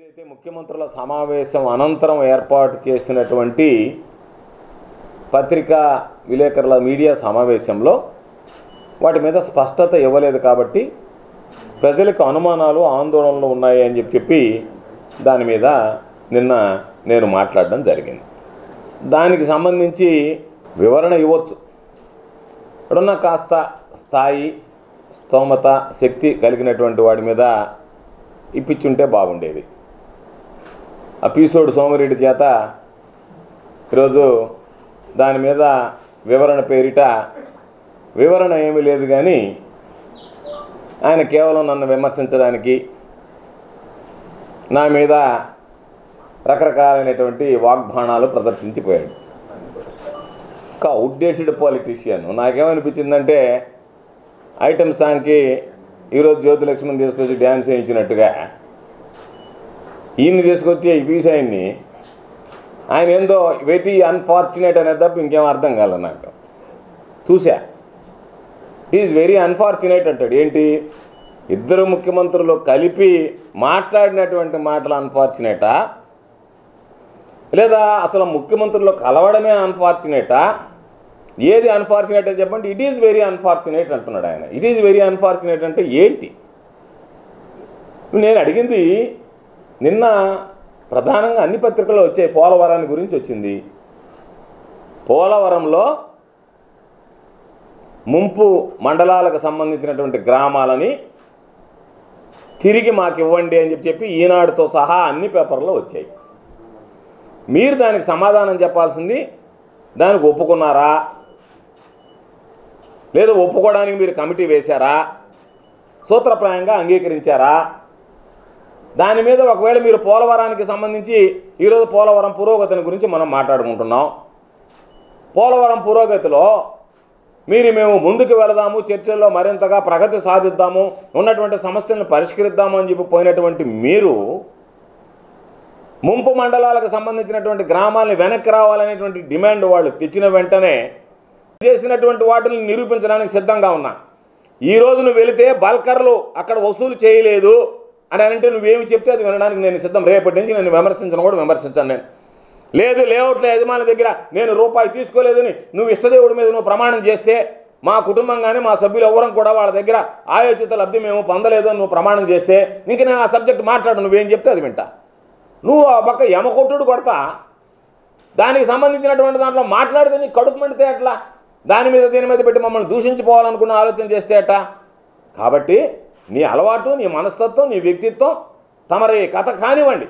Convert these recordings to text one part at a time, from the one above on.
ఏదైతే ముఖ్యమంత్రుల సమావేశం అనంతరం ఏర్పాటు చేసినటువంటి పత్రికా విలేకరుల మీడియా సమావేశంలో వాటి మీద స్పష్టత ఇవ్వలేదు కాబట్టి ప్రజలకు అనుమానాలు ఆందోళనలు ఉన్నాయి అని చెప్పి దాని మీద నిన్న నేను మాట్లాడడం జరిగింది. దానికి సంబంధించి వివరణ ఇవ్వచ్చు. ఇప్పుడున్న కాస్త స్థాయి స్తోమత శక్తి కలిగినటువంటి వాడి మీద ఇప్పించుంటే బాగుండేది. ఆ పీసోడు సోమిరెడ్డి చేత ఈరోజు దాని మీద వివరణ పేరిట వివరణ ఏమీ లేదు, కానీ ఆయన కేవలం నన్ను విమర్శించడానికి నా మీద రకరకాలైనటువంటి వాగ్బాణాలు ప్రదర్శించిపోయాడు. ఒక అవుట్డేటెడ్ పాలిటీషియన్. నాకేమనిపించిందంటే ఐటమ్ సాంగ్కి ఈరోజు జ్యోతిలక్ష్మిని తీసుకొచ్చి డ్యాన్స్ చేయించినట్టుగా ఈయన్ని తీసుకొచ్చి ఈ పీస్ ఆయన ఏందో వెరీ అన్ఫార్చునేట్ అనేది తప్ప ఇంకేం అర్థం కాలేదు నాకు. చూసా, ఇట్ ఈజ్ వెరీ అన్ఫార్చునేట్ అంటాడు. ఏంటి, ఇద్దరు ముఖ్యమంత్రులు కలిపి మాట్లాడినటువంటి మాటలు అన్ఫార్చునేటా, లేదా అసలు ముఖ్యమంత్రులు కలవడమే అన్ఫార్చునేటా? ఏది అన్ఫార్చునేట్ అని చెప్పండి. ఇట్ ఈజ్ వెరీ అన్ఫార్చునేట్ అంటున్నాడు ఆయన. ఇట్ ఈజ్ వెరీ అన్ఫార్చునేట్ అంటే ఏంటి? నేను అడిగింది, నిన్న ప్రధానంగా అన్ని పత్రికల్లో వచ్చాయి, పోలవరాన్ని గురించి వచ్చింది. పోలవరంలో ముంపు మండలాలకు సంబంధించినటువంటి గ్రామాలని తిరిగి మాకు ఇవ్వండి అని చెప్పి ఈనాడుతో సహా అన్ని పేపర్లో వచ్చాయి. మీరు దానికి సమాధానం చెప్పాల్సింది, దానికి ఒప్పుకున్నారా లేదా, ఒప్పుకోవడానికి మీరు కమిటీ వేశారా, సూత్రప్రాయంగా అంగీకరించారా? దాని మీద ఒకవేళ మీరు పోలవరానికి సంబంధించి ఈరోజు పోలవరం పురోగతిని గురించి మనం మాట్లాడుకుంటున్నాం. పోలవరం పురోగతిలో మేము ముందుకు వెళదాము, చర్చల్లో మరింతగా ప్రగతి సాధిద్దాము, ఉన్నటువంటి సమస్యలను పరిష్కరిద్దాము అని చెప్పి పోయినటువంటి మీరు ముంపు మండలాలకు సంబంధించినటువంటి గ్రామాలను వెనక్కి రావాలనేటువంటి డిమాండ్ వాళ్ళు తెచ్చిన వెంటనే చేసినటువంటి వాటిని నిరూపించడానికి సిద్ధంగా ఉన్నా. ఈరోజు నువ్వు వెళితే బల్కర్లు అక్కడ వసూలు చేయలేదు అని అంటే నువ్వేమి చెప్తే అది వినడానికి నేను సిద్ధం. రేపటి నుంచి నేను విమర్శించను కూడా విమర్శించాను. నేను లేదు, లేఅవుట్ల యజమాని దగ్గర నేను రూపాయి తీసుకోలేదని నువ్వు ఇష్టదేవుడి మీద నువ్వు ప్రమాణం చేస్తే, మా కుటుంబం కానీ మా సభ్యులు ఎవరం కూడా వాళ్ళ దగ్గర ఆయోచిత లబ్ధి మేము పొందలేదు అని నువ్వు ప్రమాణం చేస్తే, ఇంక నేను ఆ సబ్జెక్ట్ మాట్లాడు, నువ్వేం చెప్తే అది వింటా. నువ్వు ఆ పక్క యమకొట్టుడు కొడతా, దానికి సంబంధించినటువంటి దాంట్లో మాట్లాడితే నీకు కడుపు మండితే ఎట్లా? దాని మీద దీని మీద పెట్టి మమ్మల్ని దూషించుకోవాలనుకున్న ఆలోచన చేస్తే ఎట్టా? కాబట్టి నీ అలవాటు, నీ మనస్తత్వం, నీ వ్యక్తిత్వం తమరి కథ కానివ్వండి.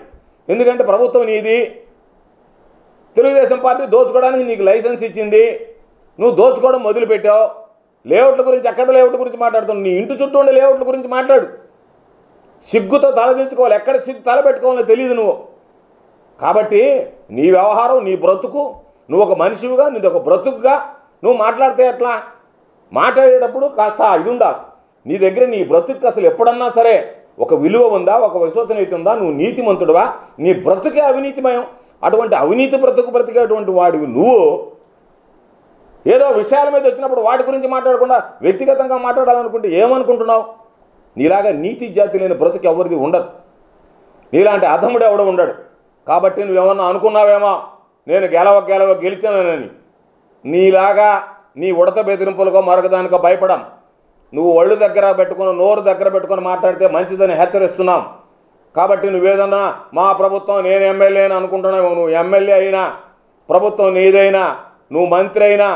ఎందుకంటే ప్రభుత్వం నీది, తెలుగుదేశం పార్టీ దోచుకోవడానికి నీకు లైసెన్స్ ఇచ్చింది, నువ్వు దోచుకోవడం మొదలుపెట్టావు. లేఅవుట్ల గురించి, ఎక్కడ లేఅవుట్ల గురించి మాట్లాడుతున్నావు? నీ ఇంటి చుట్టూ ఉండే లేఅవుట్ల గురించి మాట్లాడు. సిగ్గుతో తలదించుకోవాలి, ఎక్కడ సిగ్గు తలపెట్టుకోవాలో తెలియదు నువ్వు. కాబట్టి నీ వ్యవహారం, నీ బ్రతుకు, నువ్వు ఒక మనిషివిగా, నీది ఒక బ్రతుకుగా నువ్వు మాట్లాడితే ఎట్లా? మాట్లాడేటప్పుడు కాస్త ఇది ఉండాలి నీ దగ్గర. నీ బ్రతుకు అసలు ఎప్పుడన్నా సరే ఒక విలువ ఉందా, ఒక విశ్వసనీయత ఉందా? నువ్వు నీతిమంతుడువా? నీ బ్రతుకే అవినీతిమయం. అటువంటి అవినీతి బ్రతికేటువంటి వాడివి నువ్వు ఏదో విషయాల మీద వచ్చినప్పుడు వాటి గురించి మాట్లాడకుండా వ్యక్తిగతంగా మాట్లాడాలనుకుంటే ఏమనుకుంటున్నావు? నీలాగా నీతి జాతి లేని బ్రతుకు ఎవరిది ఉండదు. నీలాంటి అధముడు ఎవడో ఉండడు. కాబట్టి నువ్వేమన్నా అనుకున్నావేమో నేను గెలిచానని. నీలాగా నీ ఉడత బెదిరింపులకో మరొకదానికో భయపడం. నువ్వు ఒళ్ళు దగ్గర పెట్టుకుని, నోరు దగ్గర పెట్టుకొని మాట్లాడితే మంచిదని హెచ్చరిస్తున్నాం. కాబట్టి నువ్వేదన్నా మా ప్రభుత్వం, నేను ఎమ్మెల్యే అని అనుకుంటున్నావు. నువ్వు ఎమ్మెల్యే అయినా, ప్రభుత్వం నీదైనా, నువ్వు మంత్రి అయినా,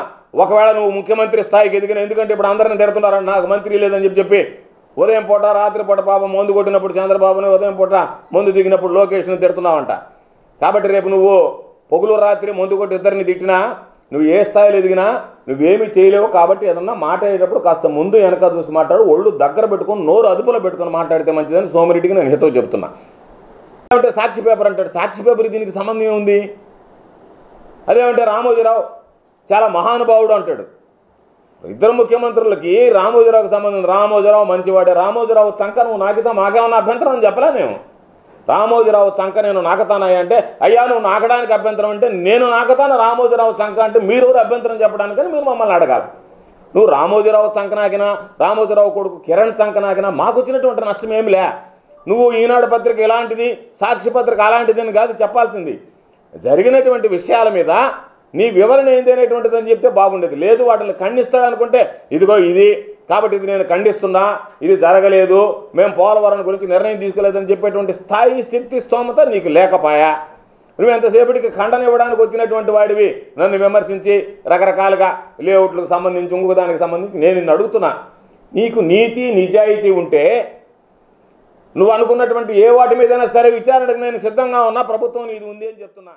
ఒకవేళ నువ్వు ముఖ్యమంత్రి స్థాయికి ఎదిగిన, ఎందుకంటే ఇప్పుడు అందరిని తిడుతున్నారంట నాకు మంత్రి లేదని చెప్పి. ఉదయం పూట రాత్రి పూట పాపం మందు కొట్టినప్పుడు చంద్రబాబుని, ఉదయం పూట మందు దిగినప్పుడు లోకేష్ని తిడుతున్నావంట. కాబట్టి రేపు నువ్వు పొగులు రాత్రి మందు కొట్టి ఇద్దరిని తిట్టినా, నువ్వు ఏ స్థాయిలో ఎదిగినా నువ్వేమీ చేయలేవు. కాబట్టి ఏదన్నా మాట్లాడేటప్పుడు కాస్త ముందు వెనక చూసి మాట్లాడు, ఒళ్ళు దగ్గర పెట్టుకొని, నోరు అదుపులో పెట్టుకొని మాట్లాడితే మంచిదని సోమిరెడ్డికి నేను హితవు చెప్తున్నా. అంటే సాక్షి పేపర్ అంటాడు. సాక్షి పేపర్ దీనికి సంబంధం ఏముంది? అదేమంటే రామోజీరావు చాలా మహానుభావుడు అంటాడు. ఇద్దరు ముఖ్యమంత్రులకి రామోజీరావుకి సంబంధం. రామోజీరావు మంచివాడే. రామోజీరావు చంక నువ్వు నాకితా మాకేమన్నా అభ్యంతరం అని చెప్పలే నేను. రామోజీరావు చంక నేను నాకతానయ్యా అంటే, అయ్యా నువ్వు నాకడానికి అభ్యంతరం అంటే నేను నాకతాను, రామోజీరావు చంక అంటే మీరు అభ్యంతరం చెప్పడానికని మీరు మమ్మల్ని అడగాలి. నువ్వు రామోజీరావు చంక నాకినా, రామోజీరావు కొడుకు కిరణ్ చంక నాకినా మాకు వచ్చినటువంటి నష్టం ఏమిలే. నువ్వు ఈనాడు పత్రిక ఇలాంటిది, సాక్షి పత్రిక అలాంటిది అని కాదు చెప్పాల్సింది. జరిగినటువంటి విషయాల మీద నీ వివరణ ఏంది అనేటువంటిది అని చెప్తే బాగుండేది. లేదు వాటిని ఖండిస్తాడు అనుకుంటే ఇదిగో ఇది కాబట్టి ఇది నేను ఖండిస్తున్నా, ఇది జరగలేదు, మేము పోలవరం గురించి నిర్ణయం తీసుకోలేదని చెప్పేటువంటి స్థాయి, శక్తి, స్తోమత నీకు లేకపోయా. నువ్వు ఎంతసేపటికి ఖండన ఇవ్వడానికి వచ్చినటువంటి వాడివి నన్ను విమర్శించి రకరకాలుగా లేఅవుట్లకు సంబంధించి ఇంకొక దానికి సంబంధించి నేను నిన్ను అడుగుతున్నా. నీకు నీతి నిజాయితీ ఉంటే నువ్వు అనుకున్నటువంటి ఏ వాటి మీదైనా సరే విచారణకు నేను సిద్ధంగా ఉన్నా, ప్రభుత్వం ఇది ఉంది అని చెప్తున్నా.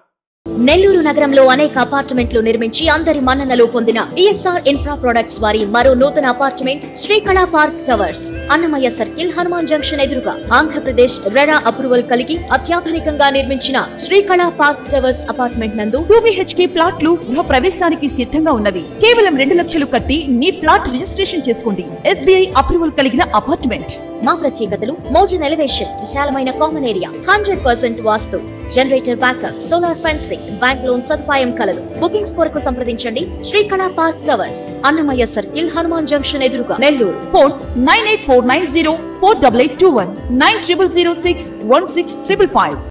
నెల్లూరు నగరంలో అనేక అపార్ట్మెంట్లు నిర్మించి అందరి మన్ననలు పొందిన ఈఎస్ఆర్ ఇన్ఫ్రా ప్రొడక్ట్స్ వారి మరో నూతన apartment Srikala park towers, Annamayya circle, Hanuman junction ఎదురుగా ఆంధ్రప్రదేశ్ రెరా అప్రూవల్ కలిగి అత్యాధునికంగా నిర్మించిన శ్రీకళా పార్క్ టవర్స్ అపార్ట్మెంట్ నందు 2 BHK ప్లాట్లు గృహ ప్రవేశానికి సిద్ధంగా ఉన్నవి. కేవలం 2 లక్షలు కట్టి మీ ప్లాట్ రిజిస్ట్రేషన్ చేసుకోండి. SBI అప్రూవల్ కలిగిన అపార్ట్మెంట్. మా ప్రత్యేకతలు మోడర్న్ ఎలివేషన్, విశాలమైన common area, 100% vastu, generator backup, solar fencing, bank loan సదుపాయం కలదు. బుకింగ్స్ కొరకు సంప్రదించండి. Srikala park towers, Annamayya circle, Hanuman junction ఎదురుగా, నెల్లూరు. ఫోన్ 9849048821 90061655.